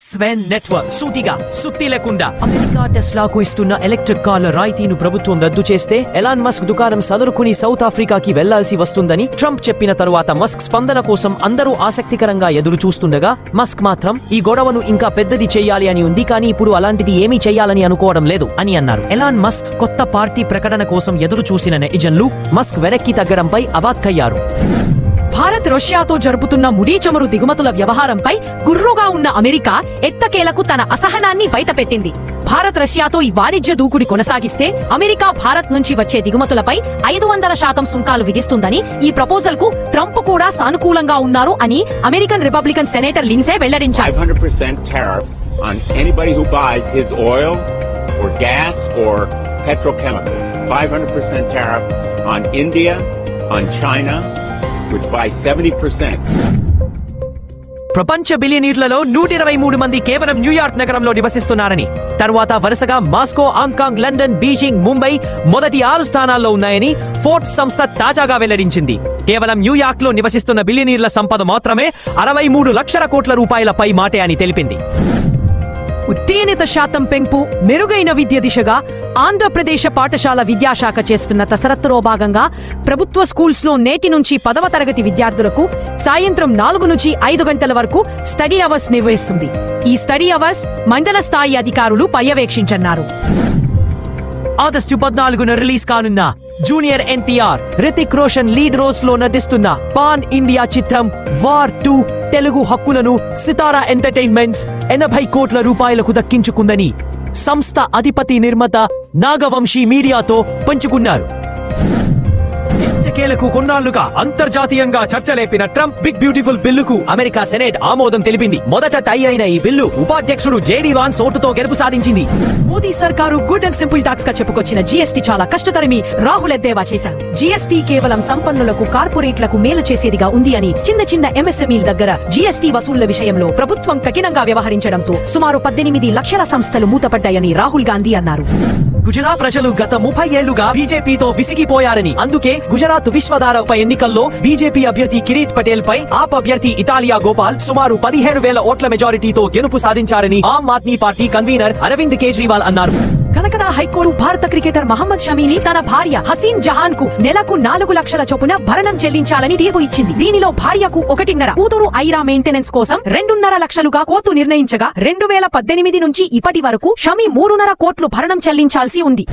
స్వెన్ network సూటిగా సుత్తి లేకుండా అమెరికా టెస్లాకు ఇస్తున్న ఎలక్ట్రిక్ కార్ల రాయితీను ప్రభుత్వం రద్దు చేస్తే ఎలాన్ మస్క్ దుకాణం సదురుకుని సౌత్ ఆఫ్రికాకి వెళ్లాల్సి వస్తుందని ట్రంప్ చెప్పిన తరువాత మస్క్ స్పందన కోసం అందరూ ఆసక్తికరంగా ఎదురు చూస్తుండగా మస్క్ మాత్రం ఈ గొడవను ఇంకా పెద్దది చేయాలి అని ఉంది, కానీ ఇప్పుడు అలాంటిది ఏమీ చేయాలని అనుకోవడం లేదు అని అన్నారు. ఎలాన్ మస్క్ కొత్త పార్టీ ప్రకటన కోసం ఎదురు చూసిన నెటిజన్లు మస్క్ వెనక్కి తగ్గడంపై అవాక్కయ్యారు. భారత్ రష్యాతో జరుపుతున్న ముడి చమురు దిగుమతుల వ్యవహారంపై గుర్రుగా ఉన్న అమెరికా ఎట్టకేలకు తన అసహనాన్ని బయటపెట్టింది. భారత్ రష్యాతో ఈ వాణిజ్య దూకుడి కొనసాగిస్తే అమెరికా భారత్ నుంచి వచ్చే దిగుమతులపై 500% సుంకాలు విధిస్తుందని, ఈ ప్రపోజల్ కు ట్రంప్ కూడా సానుకూలంగా ఉన్నారు అని అమెరికన్ రిపబ్లికన్ సెనేటర్ లిండ్సే వెల్లడించారు. 500% tariffs on anybody who buys his oil or gas or petrochemicals. 500% tariff on India, on China, which buys 70%. ప్రపంచ బిలియనీర్లలో 123 మంది కేవలం న్యూయార్క్ నగరంలో నివసిస్తున్నారని, తర్వాత వరుసగా Moscow, Hong Kong, London, Beijing, Mumbai మొదటి 6 స్థానాల్లో ఉన్నాయని ఫోర్బ్స్ సంస్థ తాజాగా వెల్లడించింది. కేవలం న్యూయార్క్ లో నివసిస్తున్న బిలియనీర్ల సంపద మాత్రమే 63 లక్షల కోట్ల రూపాయల పై మాటే అని తెలిపింది. ఉత్తీర్ణత శాతం పెంపు, మెరుగైన విద్య దిశగా ఆంధ్రప్రదేశ్ పాఠశాల విద్యాశాఖ చేస్తున్న కసరత్తులో భాగంగా ప్రభుత్వ స్కూల్స్ లో నేటి నుంచి 10వ తరగతి విద్యార్థులకు సాయంత్రం 4 నుంచి 5 గంటల వరకు స్టడీ అవర్స్ నిర్వహిస్తుంది. ఈ స్టడీ అవర్స్ మండల స్థాయి అధికారులు పర్యవేక్షించన్నారు. ఆగస్టు 14న రిలీజ్ కానున్న junior NTR, Hrithik Roshan lead roles లో నటిస్తున్న పాన్ ఇండియా చిత్రం వార్ 2 తెలుగు హక్కులను సితారా ఎంటర్టైన్మెంట్స్ 80 కోట్ల రూపాయలకు దక్కించుకుందని సంస్థ అధిపతి నిర్మాత నాగవంశీ మీడియాతో పంచుకున్నారు. ఎన్నికలకు కొన్నాళ్లుగా అంతర్జాతీయంగా చర్చలేపిన ట్రంప్ బిగ్ బ్యూటిఫుల్ బిల్లుకు అమెరికా సెనేట్ ఆమోదం తెలిపింది. మొదట టై అయిన ఈ బిల్లు ఉపాధ్యక్షుడు జేడీ వాన్స్ ఓటుతో గెలుపు సాధించింది. మోదీ సర్కారు గుడ్ అండ్ సింపుల్ టాక్స్ గా చెప్పుకొచ్చిన జీఎస్టీ చాలా కష్టతరమి రాహుల్ ఎద్దేవా చేశారు. జీఎస్టీ కేవలం సంపన్నులకు, కార్పొరేట్లకు మేలు చేసేదిగా ఉంది అని, చిన్న ఎంఎస్ఎంఈల దగ్గర జీఎస్టీ వసూళ్ల విషయంలో ప్రభుత్వం కఠినంగా వ్యవహరించడంతో సుమారు 18 లక్షల సంస్థలు మూతపడ్డాయని రాహుల్ గాంధీ అన్నారు. గుజరాత్ ప్రజలు గత 30 ఏళ్లుగా బీజేపీతో విసిగిపోయారని, అందుకే గుజరాత్ విశ్వధార ఉప ఎన్నికల్లో బీజేపీ అభ్యర్థి కిరీట్ పటేల్ పై ఆప్ అభ్యర్థి ఇటాలియా గోపాల్ సుమారు 17,000 ఓట్ల మెజారిటీతో గెలుపు సాధించారని ఆమ్ ఆద్మీ పార్టీ కన్వీనర్ అరవింద్ కేజ్రీవాల్ అన్నారు. కలకత్తా హైకోర్టు భారత క్రికెటర్ మహమ్మద్ షమీని తన భార్య హసీన్ జహాన్ కు నెలకు 4 లక్షల చొప్పున భరణం చెల్లించాలని తీర్పు ఇచ్చింది. దీనిలో భార్యకు 1.5, కూతురు ఐరా మెయింటెనెన్స్ కోసం 2.5 లక్షలుగా కోర్టు నిర్ణయించగా 2018 నుంచి ఇప్పటి వరకు షమీ 3.5 కోట్లు భరణం చెల్లించాల్సి ఉంది.